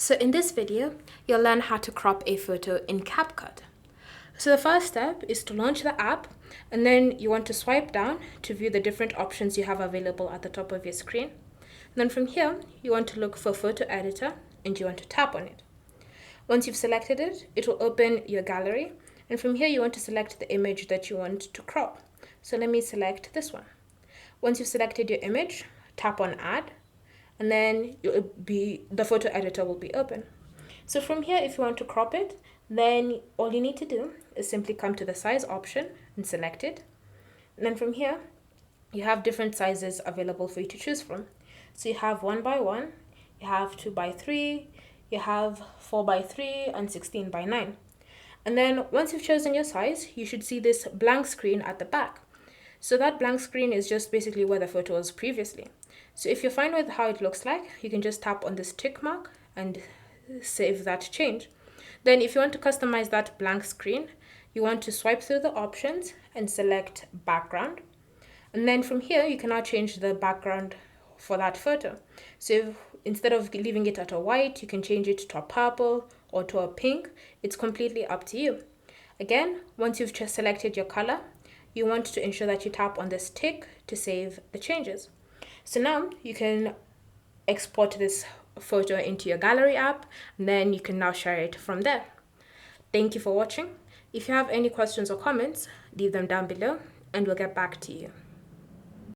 So in this video, you'll learn how to crop a photo in CapCut. So the first step is to launch the app, and then you want to swipe down to view the different options you have available at the top of your screen. And then from here, you want to look for Photo Editor, and you want to tap on it. Once you've selected it, it will open your gallery, and from here you want to select the image that you want to crop. So let me select this one. Once you've selected your image, tap on Add, and then the photo editor will be open. So from here, if you want to crop it, then all you need to do is simply come to the size option and select it. And then from here, you have different sizes available for you to choose from. So you have 1x1, you have 2x3, you have 4x3, and 16x9. And then once you've chosen your size, you should see this blank screen at the back. So that blank screen is just basically where the photo was previously. So if you're fine with how it looks like, you can just tap on this tick mark and save that change. Then if you want to customize that blank screen, you want to swipe through the options and select background. And then from here, you can now change the background for that photo. So instead of leaving it at a white, you can change it to a purple or to a pink. It's completely up to you. Again, once you've just selected your color, you want to ensure that you tap on this tick to save the changes. So now you can export this photo into your gallery app, and then you can now share it from there. Thank you for watching. If you have any questions or comments, leave them down below and we'll get back to you.